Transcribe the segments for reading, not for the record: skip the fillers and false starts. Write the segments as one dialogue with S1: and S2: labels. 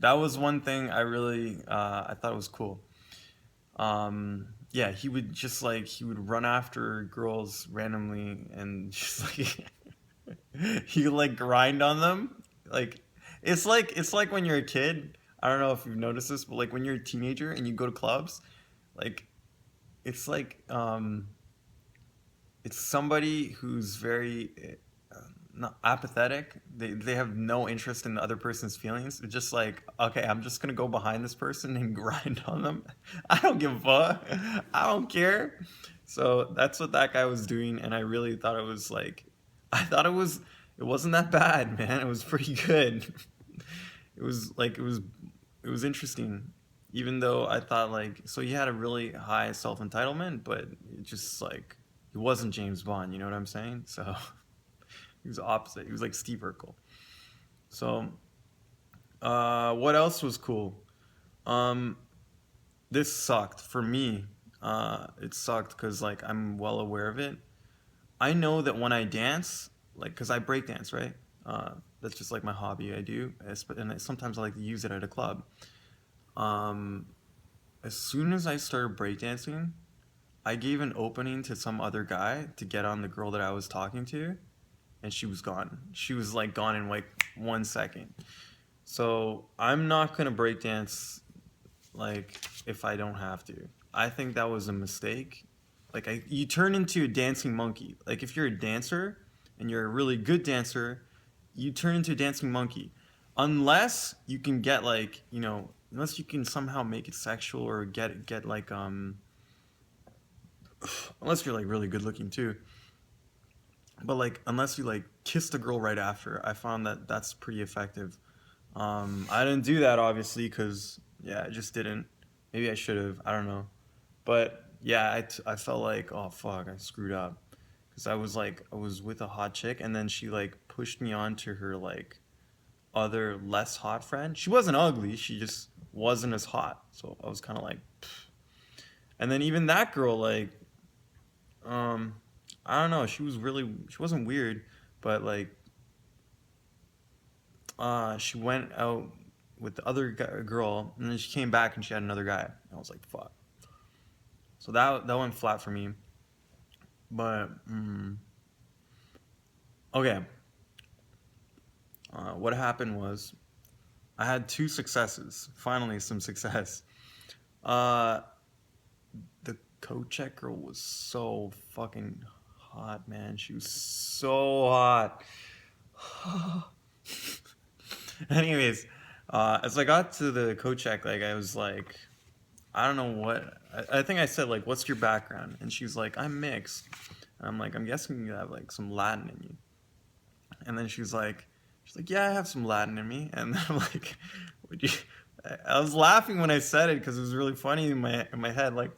S1: That was one thing I really I thought was cool. Yeah, he would just like he would run after girls randomly and just like he would like grind on them. Like it's like when you're a kid. I don't know if you've noticed this, but like when you're a teenager and you go to clubs, like it's like it's somebody who's very not apathetic. They have no interest in the other person's feelings. They're just like, okay, I'm just gonna go behind this person and grind on them. I don't give a fuck. I don't care. So that's what that guy was doing, and I really thought it was like, I thought it wasn't that bad, man. It was pretty good. It was like it was interesting, even though I thought like so he had a really high self entitlement, but it just like he wasn't James Bond. You know what I'm saying? So he was opposite. He was like Steve Urkel. So what else was cool? Um, this sucked for me. It sucked because like I'm well aware of it. I know that when I dance, like, because I break dance, right? That's just like my hobby. I do, and sometimes I like to use it at a club. Um, as soon as I started breakdancing, I gave an opening to some other guy to get on the girl that I was talking to, and she was gone. She was like gone in like 1 second. So I'm not gonna breakdance like if I don't have to. I think that was a mistake. Like you turn into a dancing monkey. Like if you're a dancer and you're a really good dancer, you turn into a dancing monkey. Unless you can get like, unless you can somehow make it sexual or get like unless you're like really good looking too. But like unless you like kiss the girl right after, I found that that's pretty effective. I didn't do that obviously because yeah, I just didn't. Maybe I should have. I don't know. But yeah, I felt like oh fuck, I screwed up because I was with a hot chick and then she like pushed me on to her like other less hot friend. She wasn't ugly. She just wasn't as hot. So I was kind of like, and then even that girl like um, I don't know. She wasn't weird, but like she went out with the other girl, and then she came back and she had another guy. And I was like, fuck. So that went flat for me. But okay, what happened was I had two successes. Finally, some success. Uh, the co-check girl was so fucking hot, man. She was so hot. Anyways, as I got to the co-check, like I was like, I don't know what. I think I said like, "What's your background?" And she's like, "I'm mixed." And I'm like, "I'm guessing you have like some Latin in you." And then she's like, "Yeah, I have some Latin in me." And then I'm like, "Would you?" I was laughing when I said it because it was really funny in my head. Like,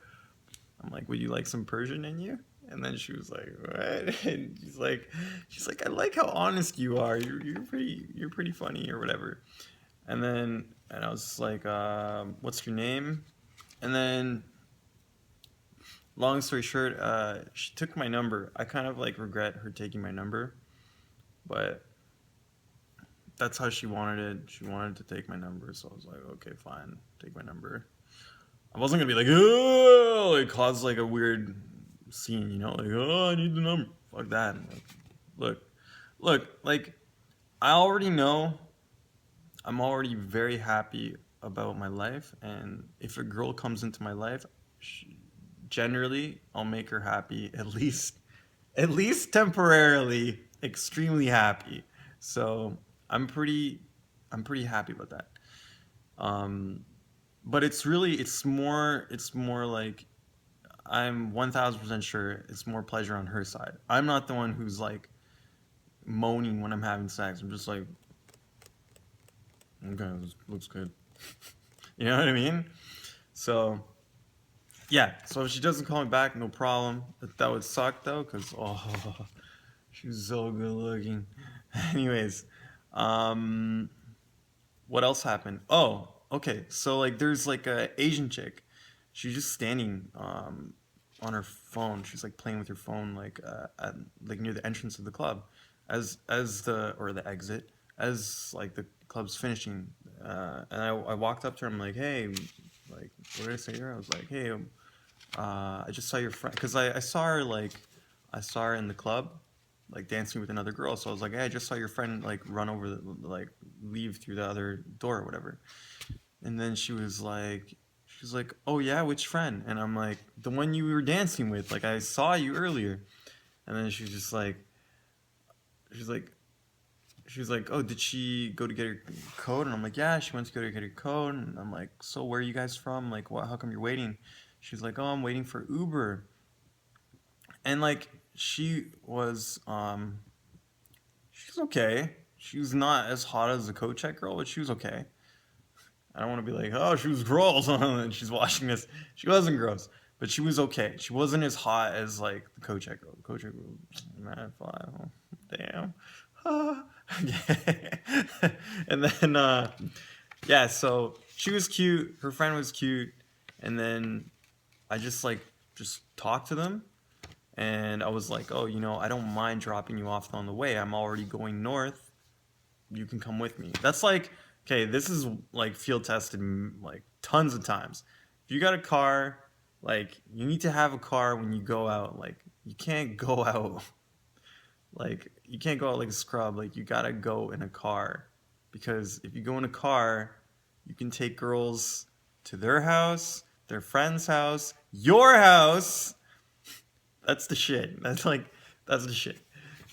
S1: I'm like, "Would you like some Persian in you?" And then she was like, "What?" And she's like, "I like how honest you are. You're pretty funny or whatever." And I was just like, "What's your name?" And then long story short, she took my number. I kind of like regret her taking my number, but that's how she wanted it. She wanted to take my number, so I was like, okay, fine, take my number. I wasn't gonna be like, oh, it caused like a weird scene, like, oh, I need the number. Fuck that. Like, look, like I already know. I'm already very happy about my life, and if a girl comes into my life, generally I'll make her happy at least temporarily, extremely happy. So I'm pretty, I'm pretty happy about that. Um, but it's more like I'm 1,000% sure it's more pleasure on her side. I'm not the one who's like moaning when I'm having sex. I'm just like, okay, this looks good. You know what I mean? So yeah. So if she doesn't call me back, no problem. That would suck though, cause oh, she's so good looking. Anyways, um, what else happened? Oh, okay. So like, there's like a Asian chick. She's just standing on her phone. She's like playing with her phone, like at like near the entrance of the club, as the or the exit, as like the club's finishing. I walked up to her. I'm like, hey, like, what did I say to her? I was like, hey, I just saw your friend, because I saw her like, I saw her in the club, like dancing with another girl. So I was like, hey, I just saw your friend like run over the, like leave through the other door or whatever. And then she's like, oh yeah, which friend? And I'm like, the one you were dancing with. Like I saw you earlier. And then she's like, she's like, oh, did she go to get her code? And I'm like, yeah, she went to go to get her code. And I'm like, so where are you guys from? Like, what? How come you're waiting? She's like, oh, I'm waiting for Uber. And like, she's okay. She was not as hot as the coat check girl, but she was okay. I don't want to be like, oh, she was gross, and she's watching this. She wasn't gross, but she was okay. She wasn't as hot as like the coat check girl. The coat check girl, man, fly, oh, damn. Yeah. And then yeah, so she was cute, her friend was cute, and then I just talked to them, and I was like, oh, I don't mind dropping you off on the way. I'm already going north. You can come with me. That's like, okay, this is like field tested like tons of times. If you got a car, like you need to have a car when you go out. Like you can't go out like a scrub. Like you gotta go in a car, because if you go in a car, you can take girls to their house, their friend's house, your house. That's the shit. That's the shit.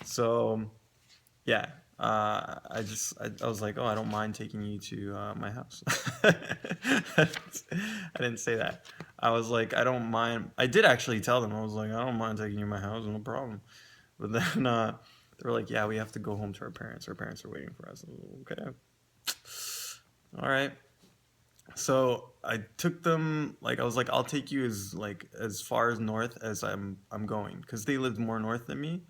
S1: So yeah, I was like, oh, I don't mind taking you to my house. I didn't say that. I was like, I don't mind. I did actually tell them. I was like, I don't mind taking you to my house, no problem. But then they were like, yeah, we have to go home to our parents. Our parents are waiting for us. I was like, okay, all right. So I took them, like I was like, I'll take you as far as north as I'm going, because they lived more north than me.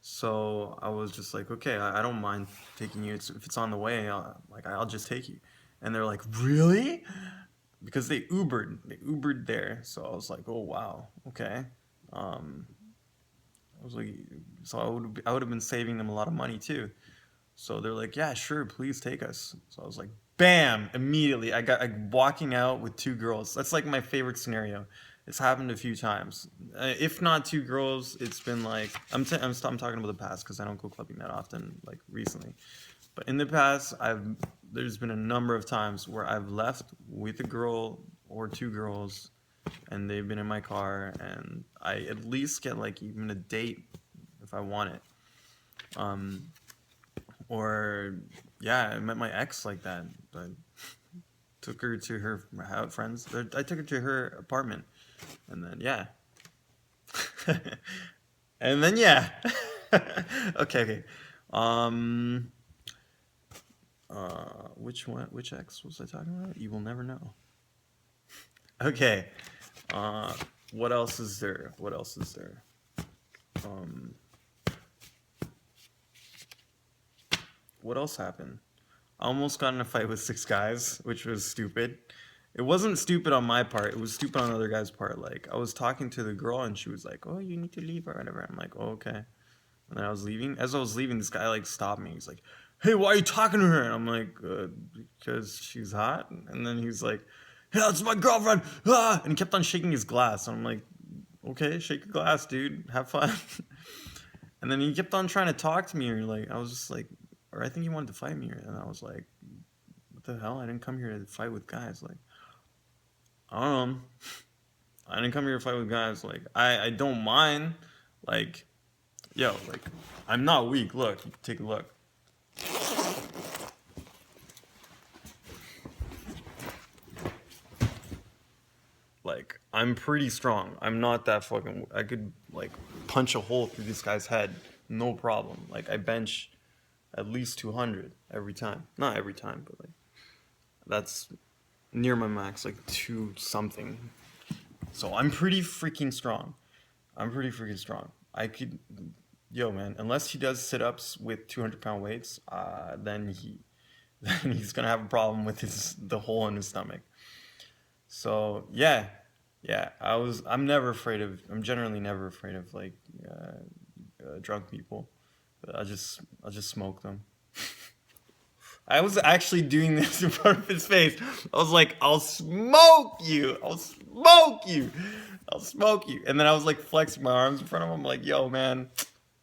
S1: So I was just like, okay, I don't mind taking you. If it's on the way, I'll just take you. And they're like, really? Because they Ubered there. So I was like, oh wow, okay. Um, I was like, so I would have been saving them a lot of money too. So they're like, yeah, sure, please take us. So I was like, bam, immediately. I'm walking out with two girls. That's like my favorite scenario. It's happened a few times. If not two girls, it's been like I'm talking about the past because I don't go clubbing that often, like recently. But in the past, there's been a number of times where I've left with a girl or two girls, and they've been in my car, and I at least get like even a date if I want it. Um, or yeah, I met my ex like that. I took her to her friends. I took her to her apartment, and then yeah, and then yeah. Okay, okay. Um, which one? Which ex was I talking about? You will never know. Okay. Uh, what else is there? What else is there? Um, what else happened? I almost got in a fight with six guys, which was stupid. It wasn't stupid on my part. It was stupid on the other guy's part. Like I was talking to the girl and she was like, "Oh, you need to leave or whatever." I'm like, "Oh, okay." And then I was leaving. As I was leaving, this guy like stopped me. He's like, "Hey, why are you talking to her?" And I'm like, "Because she's hot." And then he's like, "Yeah, that's my girlfriend." Ah! And he kept on shaking his glass. And I'm like, "Okay, shake your glass, dude. Have fun." And then he kept on trying to talk to me, or like I was just like, or I think he wanted to fight me, and I was like, "What the hell? I didn't come here to fight with guys." Like, I don't know. I didn't come here to fight with guys. Like, I don't mind. Like, yo, like, I'm not weak. Look, take a look. Like, I'm pretty strong. I'm not that fucking. I could like punch a hole through this guy's head, no problem. Like, I bench at least 200 every time. Not every time, but like that's near my max, like two something. So I'm pretty freaking strong. I'm pretty freaking strong. I could, yo man, unless he does sit ups with 200-pound weights, then then he's gonna have a problem with the hole in his stomach. So yeah, yeah. I'm generally never afraid of like drunk people. I'll just smoke them. I was actually doing this in front of his face. I was like, I'll smoke you. I'll smoke you. I'll smoke you. And then I was like flexing my arms in front of him. I'm like, yo, man,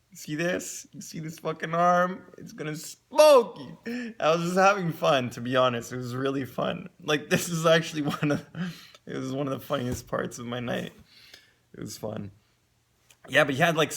S1: you see this? You see this fucking arm? It's gonna smoke you. I was just having fun, to be honest. It was really fun. Like, this is actually it was one of the funniest parts of my night. It was fun. Yeah, but he had like